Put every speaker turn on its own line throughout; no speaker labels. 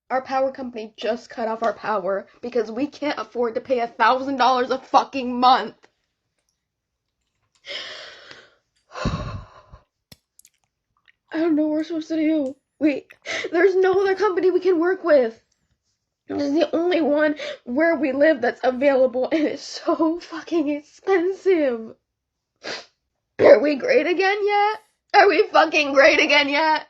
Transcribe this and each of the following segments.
Our power company just cut off our power because we can't afford to pay $1,000 a fucking month. I don't know what we're supposed to do. There's no other company we can work with. This is the only one where we live that's available, and it's so fucking expensive. Are we great again yet? Are we fucking great again yet?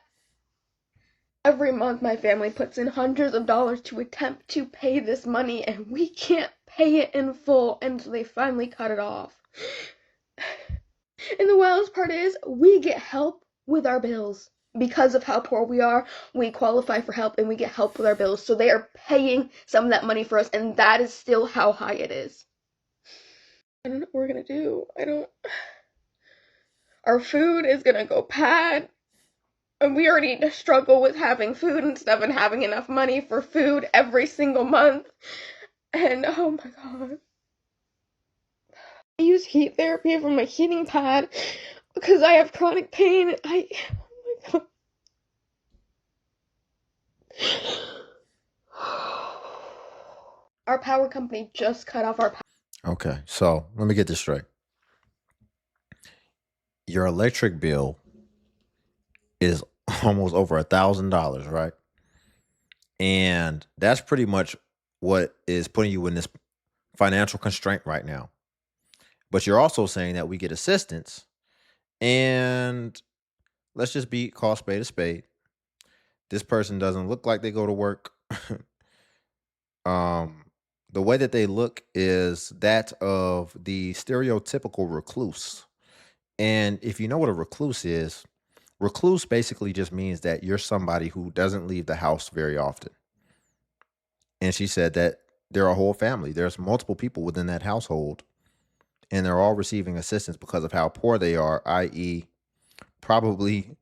Every month my family puts in hundreds of dollars to attempt to pay this money, and we can't pay it in full, and so they finally cut it off. And the wildest part is, we get help with our bills. Because of how poor we are, we qualify for help and we get help with our bills. So they are paying some of that money for us, and that is still how high it is. I don't know what we're gonna do. Our food is gonna go bad. And we already struggle with having food and stuff and having enough money for food every single month. And oh my god. I use heat therapy for my heating pad because I have chronic pain. Oh my god. Our power company just cut off our power.
Okay, so let me get this straight. Your electric bill is almost over $1,000, right? And that's pretty much what is putting you in this financial constraint right now. But you're also saying that we get assistance, and let's just call spade a spade. This person doesn't look like they go to work. The way that they look is that of the stereotypical recluse. And if you know what a recluse basically just means that you're somebody who doesn't leave the house very often. And she said that they're a whole family. There's multiple people within that household, and they're all receiving assistance because of how poor they are, i.e., probably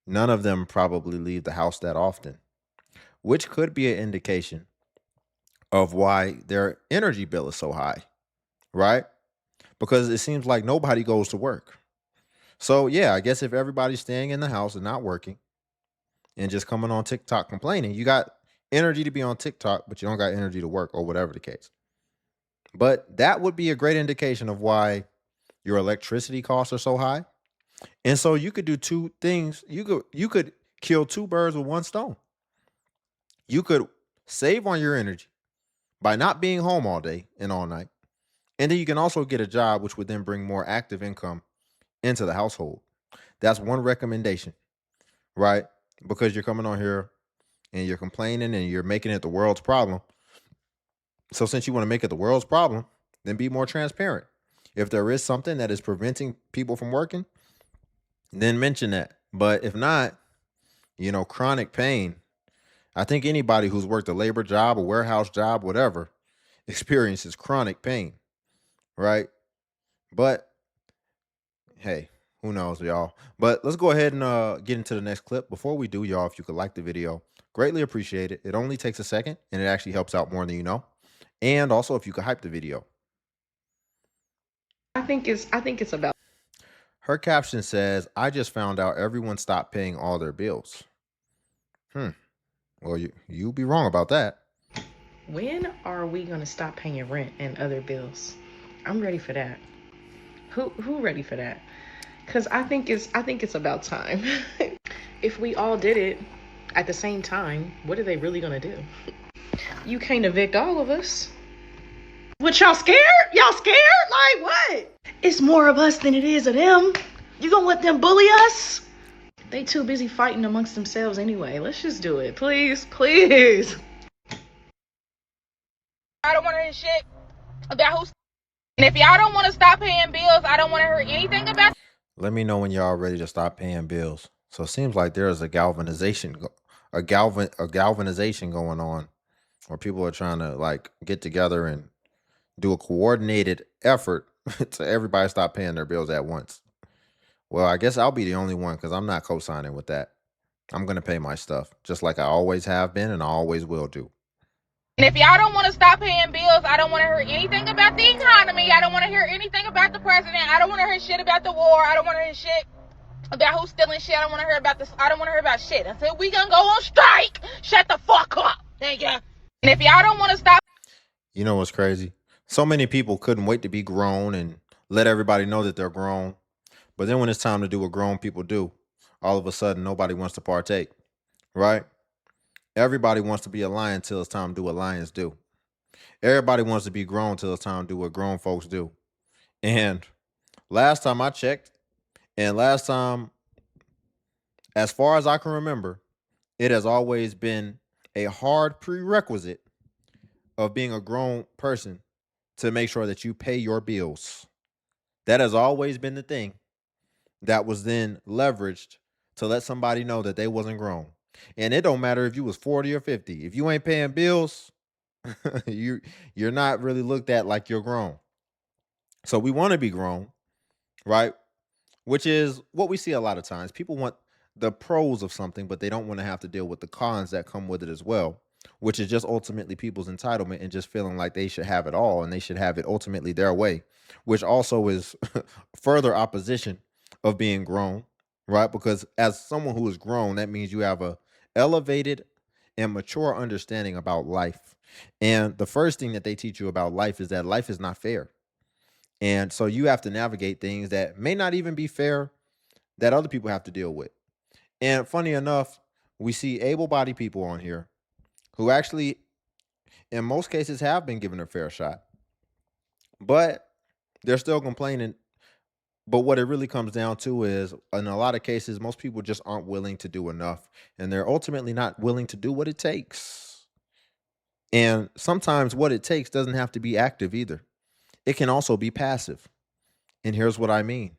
none of them probably leave the house that often, which could be an indication of why their energy bill is so high, right? Because it seems like nobody goes to work. So, yeah, I guess if everybody's staying in the house and not working and just coming on TikTok complaining, you got energy to be on TikTok, but you don't got energy to work, or whatever the case. But that would be a great indication of why your electricity costs are so high. And so you could do two things. You could kill two birds with one stone. You could save on your energy by not being home all day and all night. And then you can also get a job, which would then bring more active income into the household. That's one recommendation, right? Because you're coming on here and you're complaining and you're making it the world's problem. So since you want to make it the world's problem, then be more transparent. If there is something that is preventing people from working, then mention that. But if not, chronic pain, I think anybody who's worked a labor job, a warehouse job, whatever, experiences chronic pain, right? But hey, who knows, y'all? But let's go ahead and get into the next clip. Before we do, y'all, if you could like the video, greatly appreciate it. It only takes a second, and it actually helps out more than you know. And also, if you could hype the video.
I think it's about.
Her caption says, "I just found out everyone stopped paying all their bills." Well, you'll be wrong about that.
When are we gonna stop paying rent and other bills? I'm ready for that. Who ready for that? Cause I think it's about time. If we all did it at the same time, what are they really gonna do? You can't evict all of us. What, y'all scared? Y'all scared? Like what? It's more of us than it is of them. You gonna let them bully us? They too busy fighting amongst themselves anyway. Let's just do it. Please, please.
I don't want to hear shit about who's. And if y'all don't want to stop paying bills, I don't want to hear anything about.
Let me know when y'all ready to stop paying bills. So it seems like there is a galvanization going on, where people are trying to get together and do a coordinated effort to everybody stop paying their bills at once. Well, I guess I'll be the only one because I'm not co-signing with that. I'm going to pay my stuff just like I always have been and I always will do.
And if y'all don't want to stop paying bills, I don't want to hear anything about the economy. I don't want to hear anything about the president. I don't want to hear shit about the war. I don't want to hear shit about who's stealing shit. I don't want to hear about this. I don't want to hear about shit. Until we gonna go on strike, shut the fuck up. paying y'all. And if y'all don't want to stop.
You know what's crazy? So many people couldn't wait to be grown and let everybody know that they're grown. But then when it's time to do what grown people do, all of a sudden nobody wants to partake, right? Everybody wants to be a lion till it's time to do what lions do. Everybody wants to be grown till it's time to do what grown folks do. And last time I checked, and last time, as far as I can remember, it has always been a hard prerequisite of being a grown person to make sure that you pay your bills. That has always been the thing that was then leveraged to let somebody know that they wasn't grown. And it don't matter if you was 40 or 50. If you ain't paying bills, you're not really looked at like you're grown. So we want to be grown, right? Which is what we see a lot of times. People want the pros of something, but they don't want to have to deal with the cons that come with it as well, which is just ultimately people's entitlement and just feeling like they should have it all and they should have it ultimately their way, which also is further opposition of being grown, right? Because as someone who is grown, that means you have a elevated and mature understanding about life. And the first thing that they teach you about life is that life is not fair. And so you have to navigate things that may not even be fair that other people have to deal with. And funny enough, we see able-bodied people on here who actually, in most cases, have been given a fair shot, but they're still complaining. But what it really comes down to is, in a lot of cases, most people just aren't willing to do enough, and they're ultimately not willing to do what it takes. And sometimes what it takes doesn't have to be active either. It can also be passive. And here's what I mean.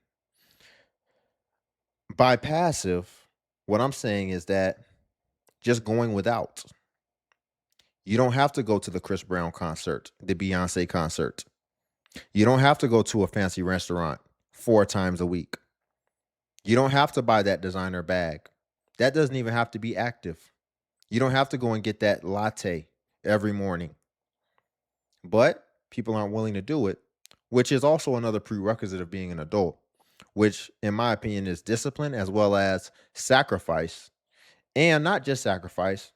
By passive, what I'm saying is that just going without. You don't have to go to the Chris Brown concert, the Beyonce concert. You don't have to go to a fancy restaurant 4 times a week. You don't have to buy that designer bag. That doesn't even have to be active. You don't have to go and get that latte every morning. But people aren't willing to do it, which is also another prerequisite of being an adult, which in my opinion is discipline as well as sacrifice. And not just sacrifice,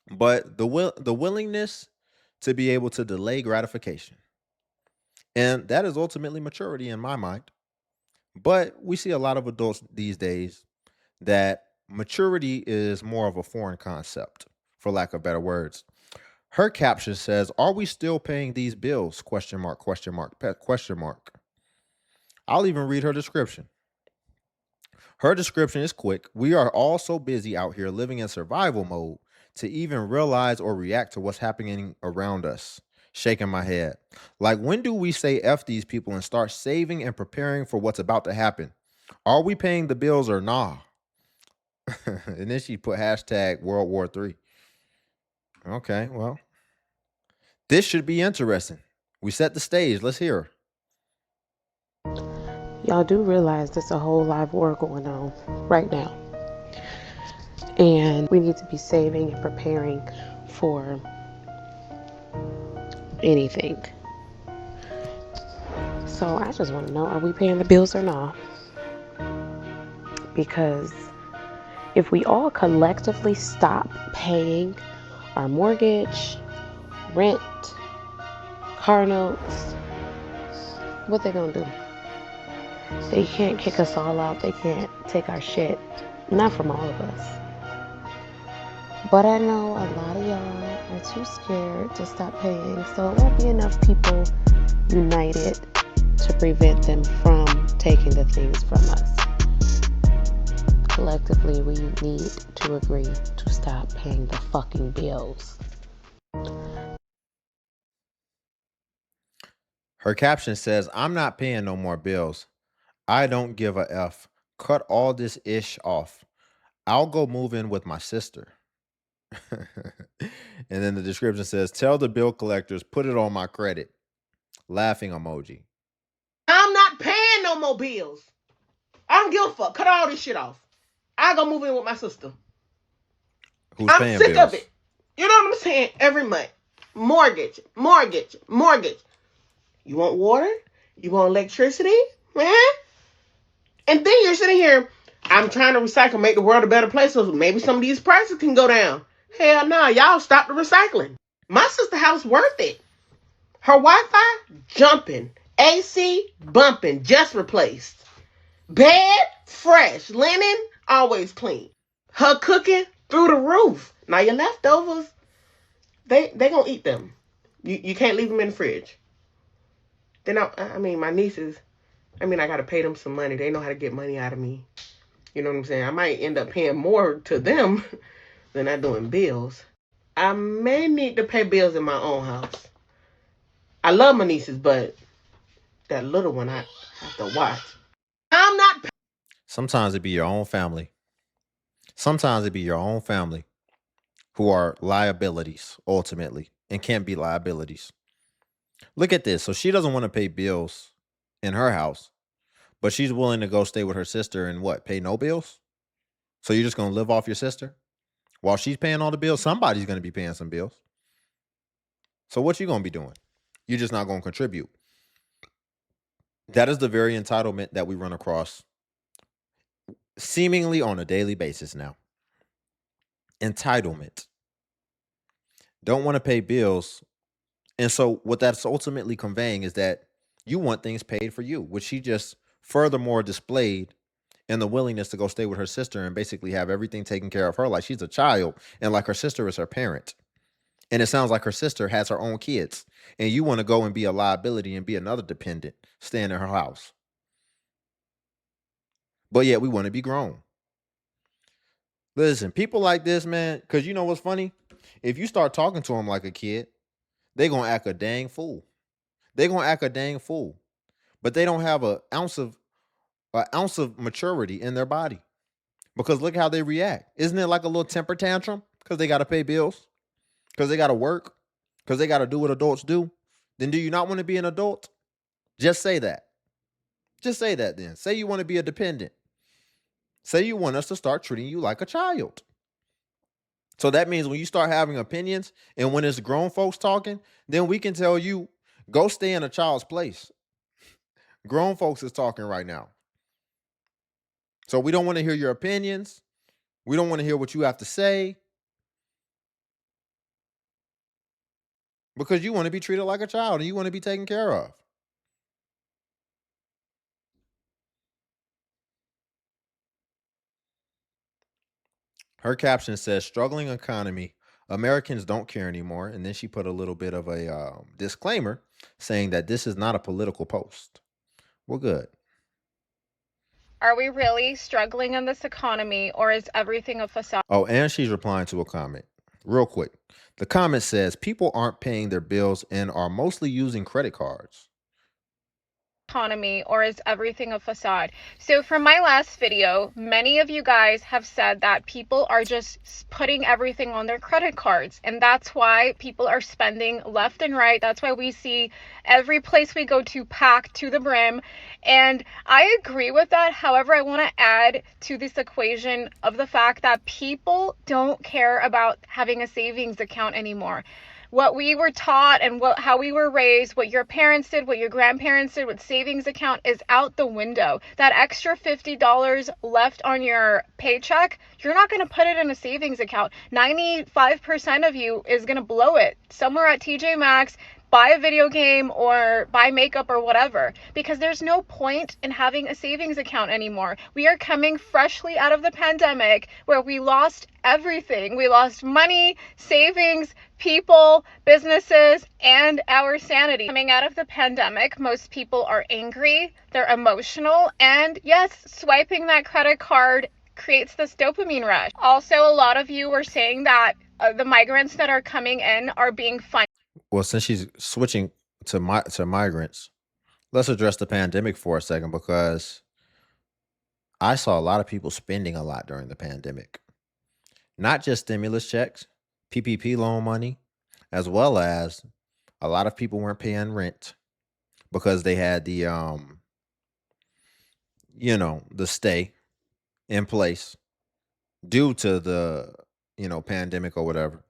but the willingness to be able to delay gratification. And that is ultimately maturity in my mind. But we see a lot of adults these days that maturity is more of a foreign concept, for lack of better words. Her caption says, "Are we still paying these bills? Question mark, question mark, question mark." I'll even read her description. Her description is quick. "We are all so busy out here living in survival mode to even realize or react to what's happening around us." Shaking my head. Like, when do we say F these people and start saving and preparing for what's about to happen? Are we paying the bills or nah? And then she put hashtag World War III. Okay, well, this should be interesting. We set the stage. Let's hear her.
Y'all do realize there's a whole live war going on right now. And we need to be saving and preparing for anything. So I just want to know, are we paying the bills or not? Because if we all collectively stop paying our mortgage, rent, car notes, what they gonna do? They can't kick us all out. They can't take our shit. Not from all of us. But I know a lot of y'all are too scared to stop paying, so it won't be enough people united to prevent them from taking the things from us. Collectively, we need to agree to stop paying the fucking bills.
Her caption says, "I'm not paying no more bills. I don't give a F. Cut all this ish off. I'll go move in with my sister." And then the description says, "Tell the bill collectors, put it on my credit." Laughing emoji.
I'm not paying no more bills. I don't give a fuck. Cut all this shit off. I go move in with my sister.
Who's
I'm
paying
sick
bills?
of it. You know what I'm saying? Every month. Mortgage, mortgage, mortgage. You want water? You want electricity? Man? And then you're sitting here, I'm trying to recycle, make the world a better place, so maybe some of these prices can go down. Hell no, y'all stop the recycling. My sister house worth it. Her Wi-Fi jumping, AC bumping, just replaced. Bed fresh, linen always clean. Her cooking through the roof. Now your leftovers, they gonna eat them. You can't leave them in the fridge. Then I mean my nieces. I mean I gotta pay them some money. They know how to get money out of me. You know what I'm saying? I might end up paying more to them than I do in bills. I may need to pay bills in my own house. I love my nieces, but that little one I have to watch. I'm not.
Sometimes it be your own family. Sometimes it be your own family who are liabilities ultimately and can't be liabilities. Look at this. So she doesn't want to pay bills in her house, but she's willing to go stay with her sister and what? Pay no bills? So you're just going to live off your sister while she's paying all the bills? Somebody's going to be paying some bills. So what you going to be doing? You're just not going to contribute. That is the very entitlement that we run across seemingly on a daily basis now. Entitlement. Don't want to pay bills. And so what that's ultimately conveying is that you want things paid for you, which she just furthermore displayed in the willingness to go stay with her sister and basically have everything taken care of her like she's a child and like her sister is her parent. And it sounds like her sister has her own kids and you want to go and be a liability and be another dependent staying in her house. But yet we want to be grown. Listen, people like this, man, because you know what's funny? If you start talking to them like a kid, they're going to act a dang fool. They're going to act a dang fool. But they don't have an ounce of maturity in their body. Because look how they react. Isn't it like a little temper tantrum? Because they got to pay bills? Because they got to work? Because they got to do what adults do? Then do you not want to be an adult? Just say that. Just say that then. Say you want to be a dependent. Say you want us to start treating you like a child. So that means when you start having opinions and when it's grown folks talking, then we can tell you, go stay in a child's place. Grown folks is talking right now. So we don't want to hear your opinions. We don't want to hear what you have to say. Because you want to be treated like a child and you want to be taken care of. Her caption says, struggling economy, Americans don't care anymore. And then she put a little bit of a disclaimer saying that this is not a political post. Well, good.
Are we really struggling in this economy, or is everything a facade?
Oh, and she's replying to a comment. Real quick. The comment says, people aren't paying their bills and are mostly using credit cards.
Economy, or is everything a facade? So from my last video, many of you guys have said that people are just putting everything on their credit cards, and that's why people are spending left and right. That's why we see every place we go to packed to the brim, and I agree with that. However, I want to add to this equation of the fact that people don't care about having a savings account anymore. What we were taught and how we were raised, what your parents did, what your grandparents did with savings account is out the window. That extra $50 left on your paycheck, you're not going to put it in a savings account. 95% of you is going to blow it somewhere at TJ Maxx, buy a video game or buy makeup or whatever, because there's no point in having a savings account anymore. We are coming freshly out of the pandemic where we lost everything. We lost money, savings, people, businesses, and our sanity. Coming out of the pandemic, most people are angry, they're emotional, and yes, swiping that credit card creates this dopamine rush. Also, a lot of you were saying that the migrants that are coming in are being funded.
Well, since she's switching to migrants, let's address the pandemic for a second because I saw a lot of people spending a lot during the pandemic. Not just stimulus checks, PPP loan money, as well as a lot of people weren't paying rent because they had the the stay in place due to the pandemic or whatever.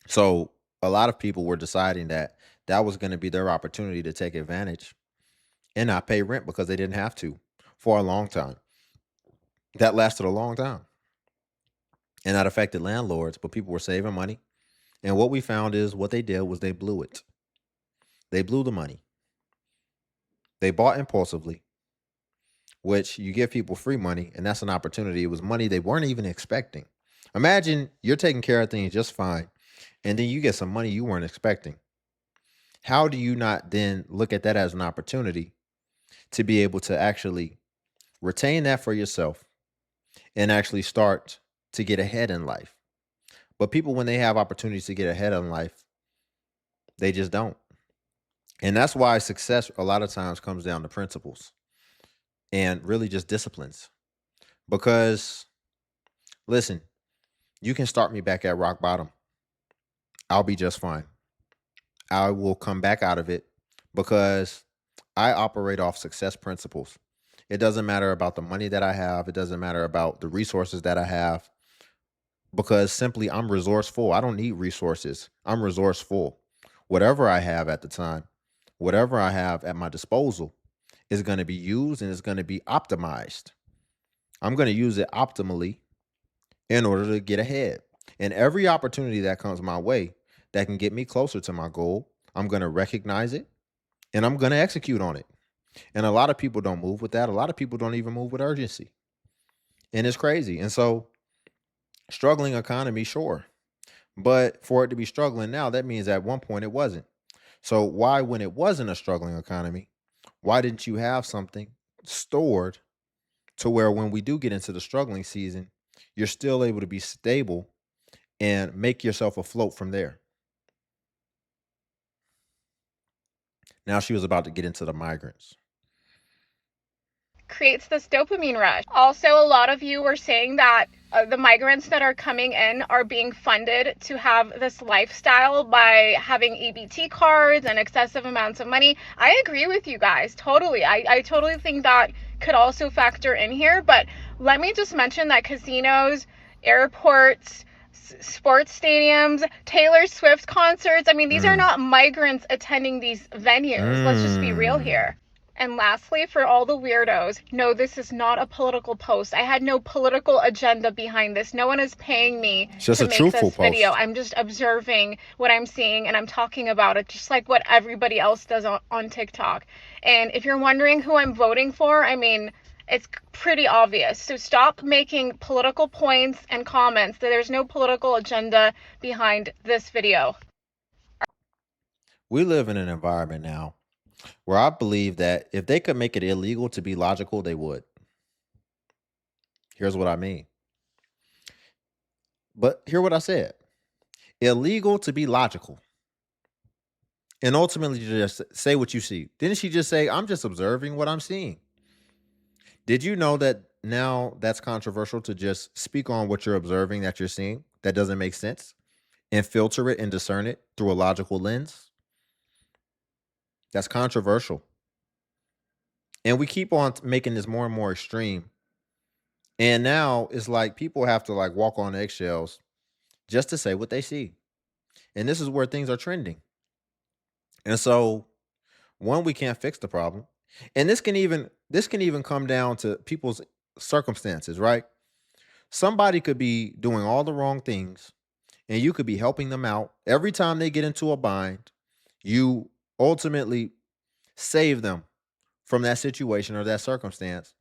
So a lot of people were deciding that that was going to be their opportunity to take advantage and not pay rent because they didn't have to for a long time. That lasted a long time. and that affected landlords, but people were saving money. And what we found is what they did was they blew it. They blew the money. They bought impulsively, which you give people free money, and that's an opportunity. It was money they weren't even expecting. Imagine you're taking care of things just fine, and then you get some money you weren't expecting. How do you not then look at that as an opportunity to be able to actually retain that for yourself and actually start to get ahead in life? But people, when they have opportunities to get ahead in life, they just don't. And that's why success a lot of times comes down to principles and really just disciplines. Because, listen, you can start me back at rock bottom. I'll be just fine. I will come back out of it because I operate off success principles. It doesn't matter about the money that I have, it doesn't matter about the resources that I have, because simply I'm resourceful. I don't need resources. I'm resourceful. Whatever I have at the time, whatever I have at my disposal is going to be used and it's going to be optimized. I'm going to use it optimally in order to get ahead. And every opportunity that comes my way that can get me closer to my goal, I'm going to recognize it and I'm going to execute on it. And a lot of people don't move with that. A lot of people don't even move with urgency. And it's crazy. And so, struggling economy, sure. But for it to be struggling now, that means at one point it wasn't. So why, when it wasn't a struggling economy, why didn't you have something stored to where when we do get into the struggling season, you're still able to be stable and make yourself afloat from there? Now she was about to get into the migrants.
Creates this dopamine rush. Also, a lot of you were saying that the migrants that are coming in are being funded to have this lifestyle by having EBT cards and excessive amounts of money. I agree with you guys, totally. I totally think that could also factor in here, but let me just mention that casinos, airports, sports stadiums, Taylor Swift concerts, I mean, these are not migrants attending these venues. Let's just be real here. And lastly, for all the weirdos, no, this is not a political post. I had no political agenda behind this. No one is paying me
It's just
to
a
make
truthful
this video.
post.
I'm just observing what I'm seeing and I'm talking about it just like what everybody else does on TikTok. And if you're wondering who I'm voting for, I mean, it's pretty obvious. So stop making political points and comments. There's no political agenda behind this video.
We live in an environment now where I believe that if they could make it illegal to be logical, they would. Here's what I mean. But hear what I said. Illegal to be logical. And ultimately just say what you see. Didn't she just say, I'm just observing what I'm seeing? Did you know that now that's controversial to just speak on what you're observing that you're seeing that doesn't make sense and filter it and discern it through a logical lens? That's controversial. And we keep on making this more and more extreme. And now it's like people have to like walk on eggshells just to say what they see. And this is where things are trending. And so, one, we can't fix the problem. And this can even come down to people's circumstances, right? Somebody could be doing all the wrong things and you could be helping them out. Every time they get into a bind, you ultimately save them from that situation or that circumstance.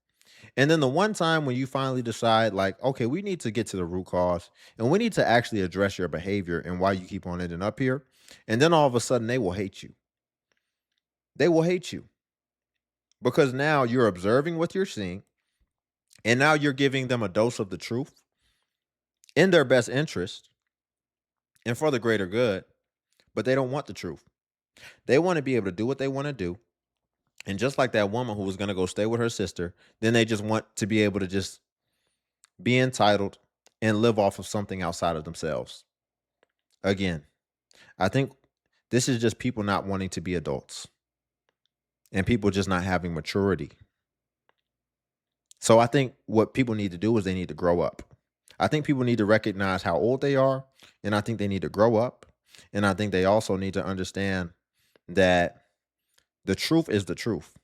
And then the one time when you finally decide, like, okay, we need to get to the root cause and we need to actually address your behavior and why you keep on ending up here. And then all of a sudden they will hate you. They will hate you because now you're observing what you're seeing and now you're giving them a dose of the truth in their best interest and for the greater good, but they don't want the truth. They want to be able to do what they want to do. And just like that woman who was going to go stay with her sister, then they just want to be able to just be entitled and live off of something outside of themselves. Again, I think this is just people not wanting to be adults and people just not having maturity. So I think what people need to do is they need to grow up. I think people need to recognize how old they are, and I think they need to grow up. And I think they also need to understand that the truth is the truth.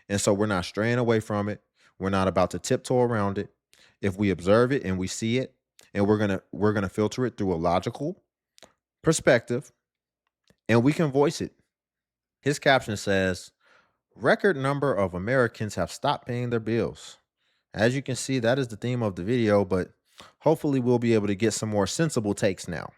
And so we're not straying away from it. We're not about to tiptoe around it. If we observe it and we see it and we're gonna filter it through a logical perspective, and we can voice it. His caption says, "Record number of Americans have stopped paying their bills." As you can see, that is the theme of the video, but hopefully we'll be able to get some more sensible takes now.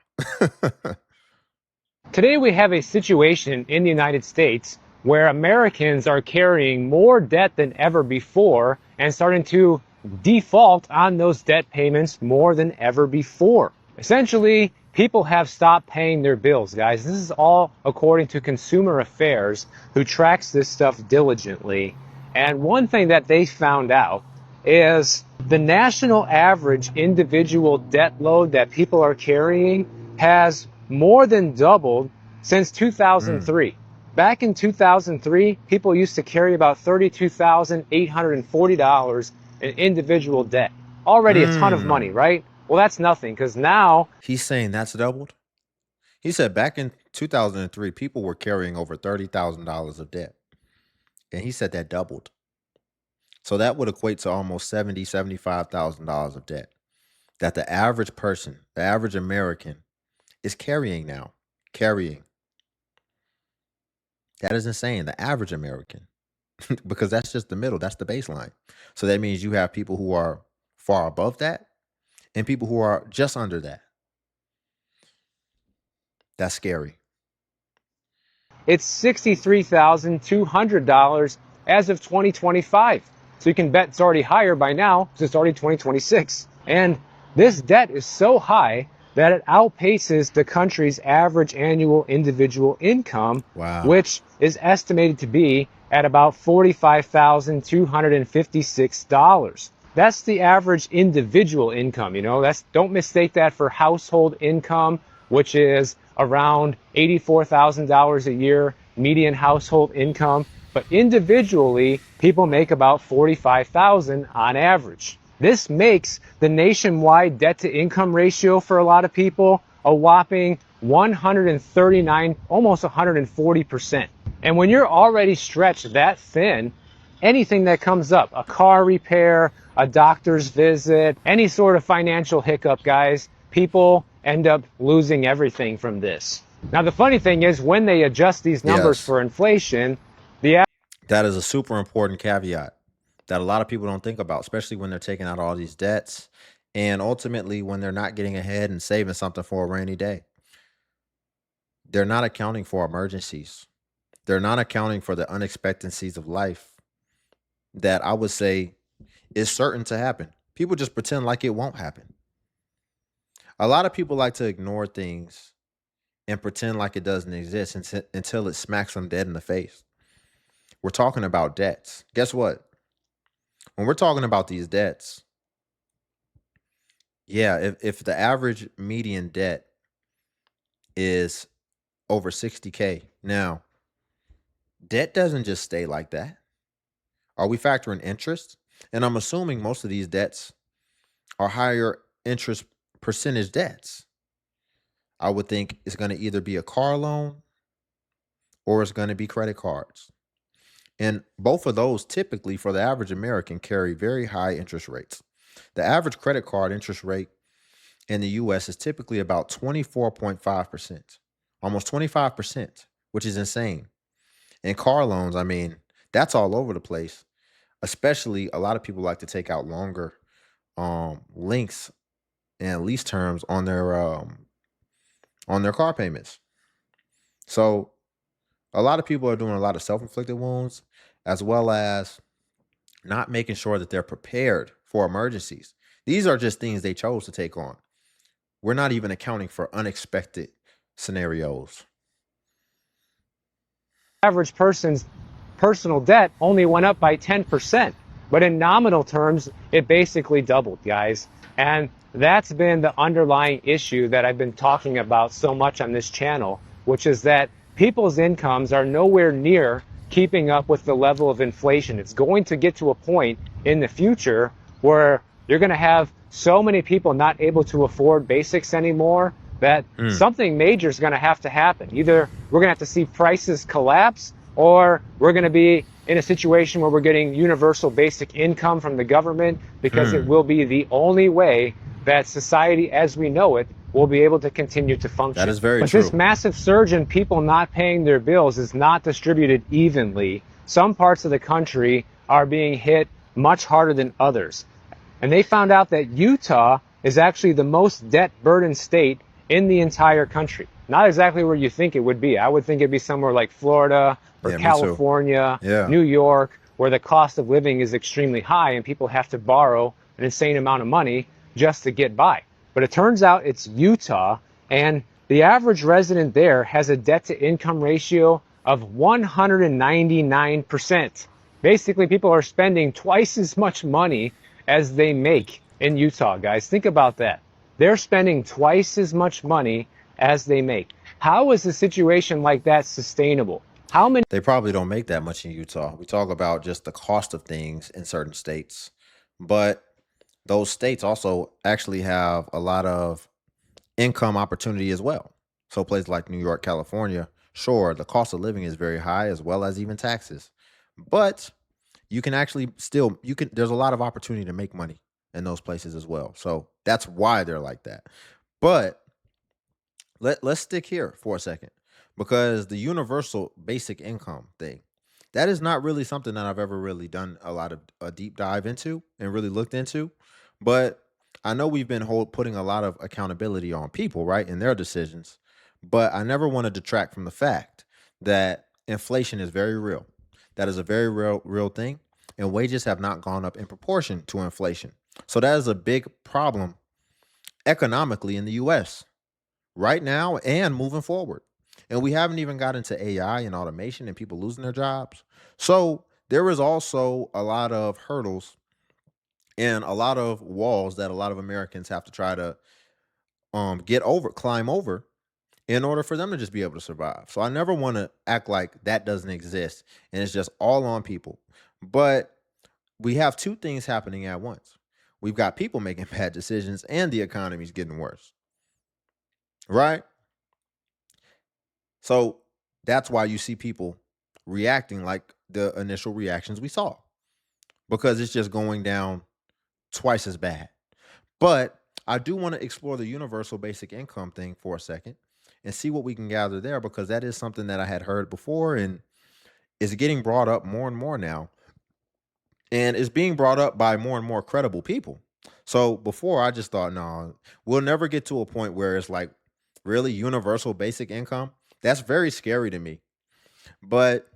Today we have a situation in the United States where Americans are carrying more debt than ever before and starting to default on those debt payments more than ever before. Essentially, people have stopped paying their bills, guys. This is all according to Consumer Affairs, who tracks this stuff diligently. And one thing that they found out is the national average individual debt load that people are carrying has more than doubled since 2003. Back in 2003, people used to carry about $32,840 in individual debt. Already a ton of money, right? Well, that's nothing, because now
He's saying that's doubled. He said back in 2003, people were carrying over $30,000 of debt. And he said that doubled. So that would equate to almost $75,000 of debt that the average person, the average American, is carrying now. Carrying. That is insane. The average American. Because that's just the middle. That's the baseline. So that means you have people who are far above that and people who are just under that. That's scary.
it's $63,200 as of 2025. So you can bet it's already higher by now, because it's already 2026. And this debt is so high that it outpaces the country's average annual individual income,
Wow.
which is estimated to be at about $45,256. That's the average individual income, don't mistake that for household income, which is around $84,000 a year, median household income. But individually, people make about $45,000 on average. This makes the nationwide debt to income ratio for a lot of people a whopping 139, almost 140%. And when you're already stretched that thin, anything that comes up, a car repair, a doctor's visit, any sort of financial hiccup, guys, people end up losing everything from this. Now, the funny thing is, when they adjust these numbers
Yes.
for inflation,
That is a super important caveat that a lot of people don't think about, especially when they're taking out all these debts and ultimately when they're not getting ahead and saving something for a rainy day. They're not accounting for emergencies. They're not accounting for the unexpectancies of life that I would say is certain to happen. People just pretend like it won't happen. A lot of people like to ignore things and pretend like it doesn't exist until it smacks them dead in the face. We're talking about debts. Guess what? When we're talking about these debts, yeah, if the average median debt is over 60K, now debt doesn't just stay like that. Are we factoring interest? And I'm assuming most of these debts are higher interest percentage debts. I would think it's going to either be a car loan or it's going to be credit cards. And both of those typically for the average American carry very high interest rates. The average credit card interest rate in the US is typically about 24.5%, almost 25%, which is insane. And car loans, I mean, that's all over the place. Especially a lot of people like to take out longer lengths and lease terms on their car payments. So a lot of people are doing a lot of self-inflicted wounds, as well as not making sure that they're prepared for emergencies. These are just things they chose to take on. We're not even accounting for unexpected scenarios.
average person's personal debt only went up by 10%. But in nominal terms, it basically doubled, guys. And that's been the underlying issue that I've been talking about so much on this channel, which is that people's incomes are nowhere near keeping up with the level of inflation. It's going to get to a point in the future where you're going to have so many people not able to afford basics anymore that something major is going to have to happen. Either we're going to have to see prices collapse, or we're going to be in a situation where we're getting universal basic income from the government, because it will be the only way that society as we know it will be able to continue to function.
That is very
But this
true.
massive surge in people not paying their bills is not distributed evenly. Some parts of the country are being hit much harder than others. And they found out that Utah is actually the most debt burdened state in the entire country. Not exactly where you think it would be. I would think it'd be somewhere like Florida or
Yeah, me too.
California,
Yeah.
New York, where the cost of living is extremely high and people have to borrow an insane amount of money just to get by. But it turns out it's Utah, and the average resident there has a debt to income ratio of 199%. Basically, people are spending twice as much money as they make in Utah, guys. Think about that. They're spending twice as much money as they make. How is a situation like that sustainable? How many
They probably don't make that much in Utah. We talk about just the cost of things in certain states, but those states also actually have a lot of income opportunity as well. So places like New York, California, sure, the cost of living is very high as well as even taxes. But you can actually still there's a lot of opportunity to make money in those places as well. So that's why they're like that. But let's stick here for a second, because the universal basic income thing, that is not really something that I've ever really done a lot of a deep dive into and really looked into. But I know we've been putting a lot of accountability on people, right, in their decisions. But I never want to detract from the fact that inflation is very real. That is a very real thing, and wages have not gone up in proportion to inflation. So that is a big problem economically in the US right now and moving forward. And we haven't even got into AI and automation and people losing their jobs. So there is also a lot of hurdles and a lot of walls that a lot of Americans have to try to climb over in order for them to just be able to survive. So I never want to act like that doesn't exist and it's just all on people. But we have two things happening at once. We've got people making bad decisions and the economy's getting worse. Right? So that's why you see people reacting like the initial reactions we saw, because it's just going down twice as bad. But I do want to explore the universal basic income thing for a second and see what we can gather there, because that is something that I had heard before and is getting brought up more and more now, and is being brought up by more and more credible people. So before I just thought, no, we'll never get to a point where it's like really universal basic income. That's very scary to me. But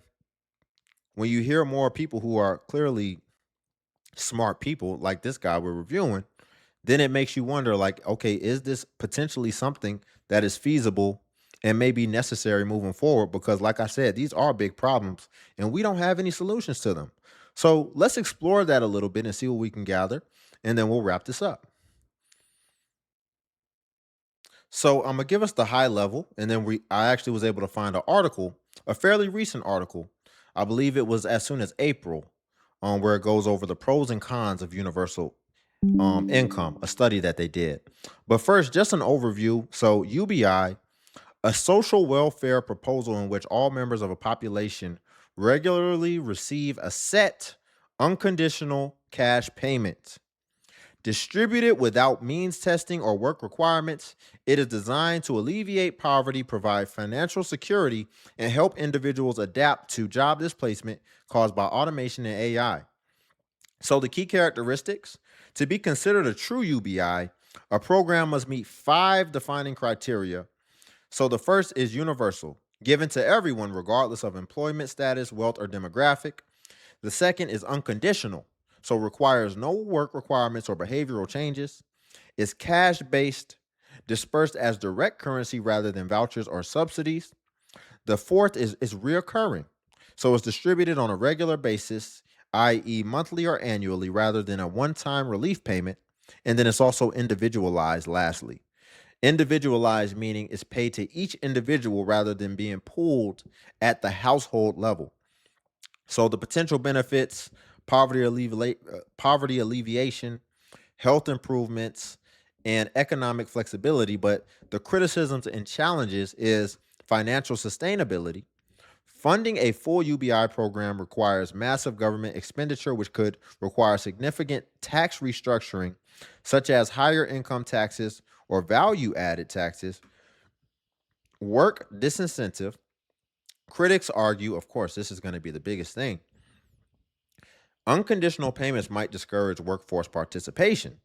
when you hear more people who are clearly smart people like this guy we're reviewing, then it makes you wonder, like, okay, is this potentially something that is feasible and may be necessary moving forward? Because like I said, these are big problems and we don't have any solutions to them. So let's explore that a little bit and see what we can gather, and then we'll wrap this up. So I'm gonna give us the high level, and then I actually was able to find an article, a fairly recent article. I believe it was as soon as April, where it goes over the pros and cons of universal income, a study that they did. But first, just an overview. So UBI, a social welfare proposal in which all members of a population regularly receive a set, unconditional cash payment. Distributed without means testing or work requirements, it is designed to alleviate poverty, provide financial security, and help individuals adapt to job displacement caused by automation and AI. So, the key characteristics: to be considered a true UBI, a program must meet 5 defining criteria. So, the first is universal, given to everyone regardless of employment status, wealth, or demographic. The second is unconditional, so requires no work requirements or behavioral changes. Is cash based, dispersed as direct currency rather than vouchers or subsidies. The fourth is reoccurring, so it's distributed on a regular basis, i.e., monthly or annually, rather than a one time relief payment. And then it's also individualized, lastly. Individualized meaning it's paid to each individual rather than being pooled at the household level. So the potential benefits: poverty alleviation, health improvements, and economic flexibility. But the criticisms and challenges is financial sustainability, Funding a full UBI program requires massive government expenditure, which could require significant tax restructuring, such as higher income taxes or value added taxes, work disincentive. Critics argue, of course, this is going to be the biggest thing. Unconditional payments might discourage workforce participation,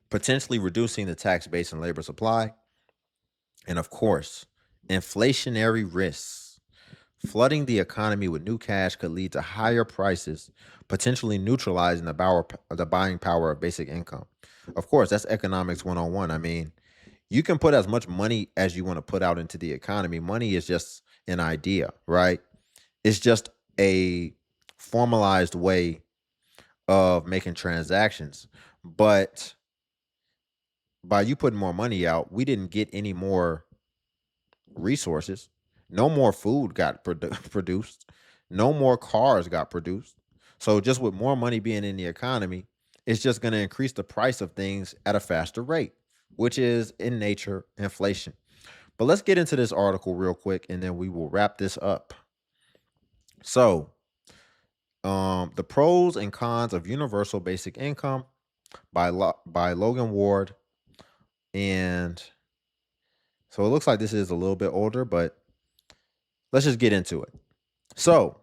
potentially reducing the tax base and labor supply. And of course, inflationary risks. Flooding the economy with new cash could lead to higher prices, potentially neutralizing the buying power of basic income. Of course, that's economics 101. I mean, you can put as much money as you want to put out into the economy. Money is just an idea, right? It's just a formalized way of making transactions. But by you putting more money out, we didn't get any more resources. No more food got produced. No more cars got produced. So just with more money being in the economy, it's just going to increase the price of things at a faster rate, which is in nature inflation. But let's get into this article real quick and then we will wrap this up. So, the pros and cons of universal basic income by Logan Ward. And so it looks like this is a little bit older, but let's just get into it. So,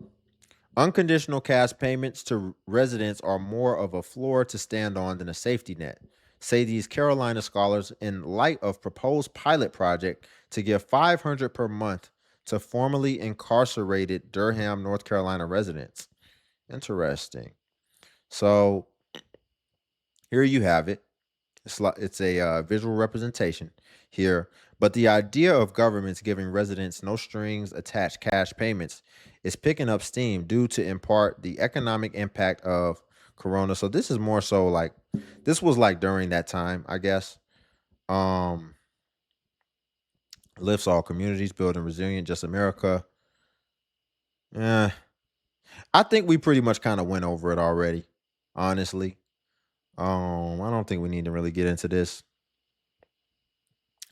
unconditional cash payments to residents are more of a floor to stand on than a safety net, say these Carolina scholars in light of proposed pilot project to give $500 per month to formerly incarcerated Durham, North Carolina residents. Interesting. So here you have it. It's a visual representation here, but the idea of governments giving residents no strings attached cash payments is picking up steam due to in part the economic impact of Corona. So this is more so like this was like during that time, I guess. Lifts all communities, building resilient, just America. Yeah, I think we pretty much kind of went over it already, honestly. I don't think we need to really get into this.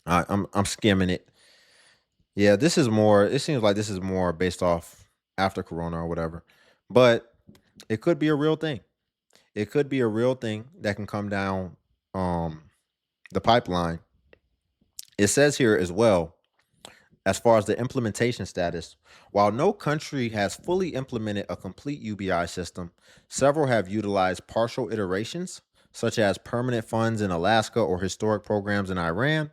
I'm skimming it. Yeah, this is more. It seems like this is more based off after Corona or whatever, but it could be a real thing. It could be a real thing that can come down um the pipeline. It says here as well, as far as the implementation status, while no country has fully implemented a complete UBI system, several have utilized partial iterations, such as permanent funds in Alaska or historic programs in Iran.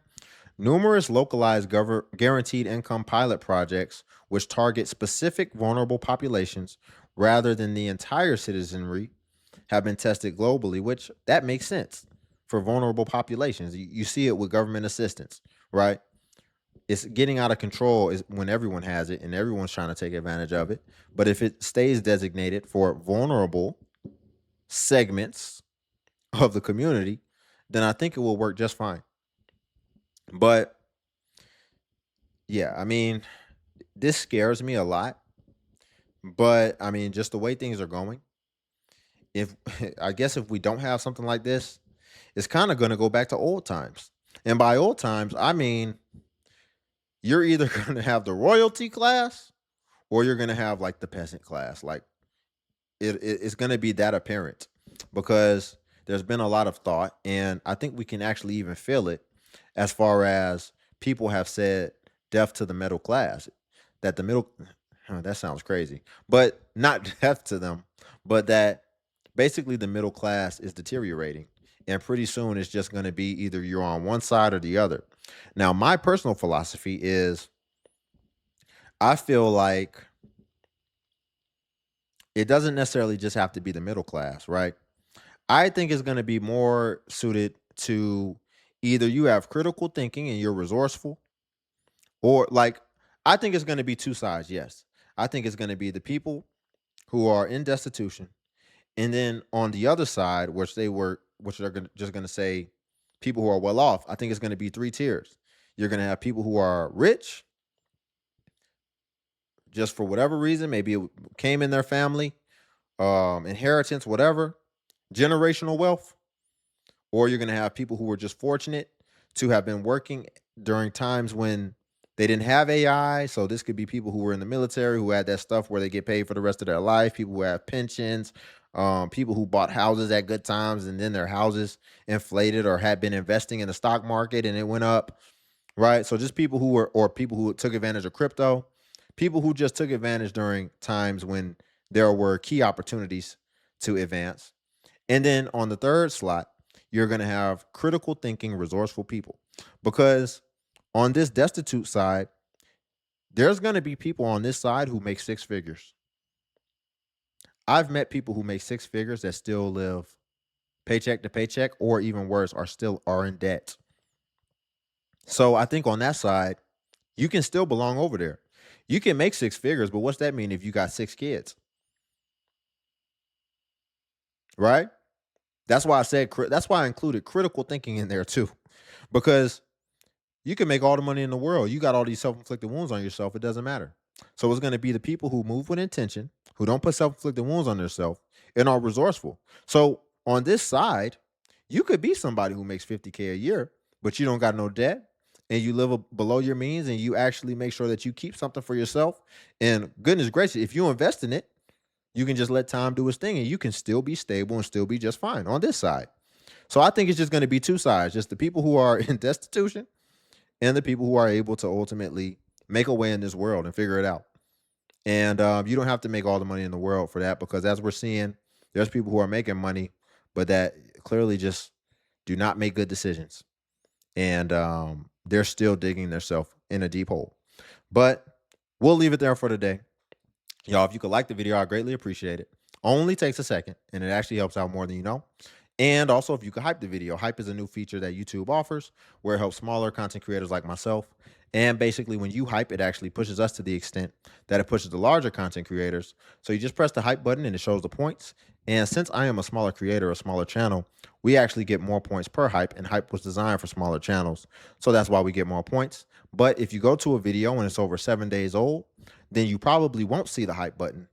Numerous localized guaranteed income pilot projects, which target specific vulnerable populations rather than the entire citizenry, have been tested globally, which that makes sense for vulnerable populations. You see it with government assistance, right? It's getting out of control is when everyone has it and everyone's trying to take advantage of it. But if it stays designated for vulnerable segments of the community, then I think it will work just fine. But yeah, I mean, this scares me a lot. But I mean, just the way things are going, if I guess if we don't have something like this, it's kind of going to go back to old times. And by old times, I mean, you're either going to have the royalty class or you're going to have like the peasant class. Like it's going to be that apparent because there's been a lot of thought. And I think we can actually even feel it as far as people have said death to the middle class, that the middle, that sounds crazy, but not death to them, but that basically the middle class is deteriorating. And pretty soon it's just going to be either you're on one side or the other. Now, my personal philosophy is I feel like it doesn't necessarily just have to be the middle class, right? I think it's going to be more suited to either you have critical thinking and you're resourceful, or like, I think it's going to be two sides. Yes. I think it's going to be the people who are in destitution. And then on the other side, which they're just going to say people who are well off, I think it's going to be three tiers. You're going to have people who are rich, just for whatever reason, maybe it came in their family, inheritance, whatever, generational wealth, or you're going to have people who were just fortunate to have been working during times when They didn't have AI, so this could be people who were in the military who had that stuff where they get paid for the rest of their life, people who have pensions, people who bought houses at good times and then their houses inflated or had been investing in the stock market and it went up, right? So just people who were, or people who took advantage of crypto, people who just took advantage during times when there were key opportunities to advance. And then on the third slot, you're going to have critical thinking, resourceful people. Because on this destitute side, there's going to be people on this side who make six figures. I've met people who make six figures that still live paycheck to paycheck, or even worse, are in debt. So I think on that side, you can still belong over there. You can make six figures, but what's that mean if you got six kids? Right? That's why I included critical thinking in there too. Because you can make all the money in the world. You got all these self-inflicted wounds on yourself. It doesn't matter. So it's going to be the people who move with intention, who don't put self-inflicted wounds on themselves, and are resourceful. So on this side, you could be somebody who makes 50K a year, but you don't got no debt and you live below your means and you actually make sure that you keep something for yourself. And goodness gracious, if you invest in it, you can just let time do its thing and you can still be stable and still be just fine on this side. So I think it's just going to be two sides, just the people who are in destitution and the people who are able to ultimately make a way in this world and figure it out. And you don't have to make all the money in the world for that, because as we're seeing, there's people who are making money, but that clearly just do not make good decisions. And they're still digging themselves in a deep hole. But we'll leave it there for today. Y'all, if you could like the video, I greatly appreciate it. Only takes a second, and it actually helps out more than you know. And also, if you could hype the video. Hype is a new feature that YouTube offers where it helps smaller content creators like myself. And basically, when you hype, it actually pushes us to the extent that it pushes the larger content creators. So you just press the hype button and it shows the points. And since I am a smaller creator, a smaller channel, we actually get more points per hype, and hype was designed for smaller channels. So that's why we get more points. But if you go to a video and it's over 7 days old, then you probably won't see the hype button.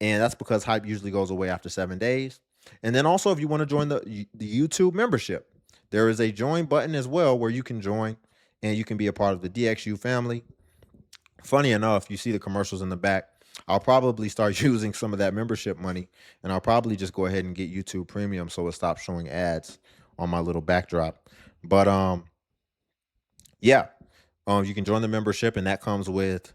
And that's because hype usually goes away after 7 days. And then also, if you want to join the YouTube membership, there is a join button as well where you can join and you can be a part of the DXU family. Funny enough, you see the commercials in the back. I'll probably start using some of that membership money, and I'll probably just go ahead and get YouTube Premium so it stops showing ads on my little backdrop. But yeah, you can join the membership, and that comes with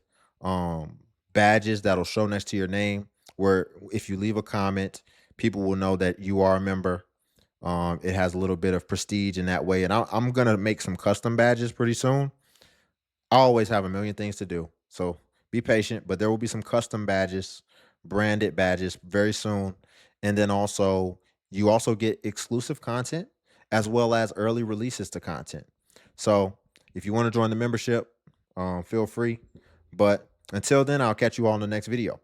badges that'll show next to your name, where if you leave a comment, people will know that you are a member. It has a little bit of prestige in that way. And I'm going to make some custom badges pretty soon. I always have a million things to do, so be patient, but there will be some custom badges, branded badges very soon. And then also, you also get exclusive content as well as early releases to content. So if you want to join the membership, feel free. But until then, I'll catch you all in the next video.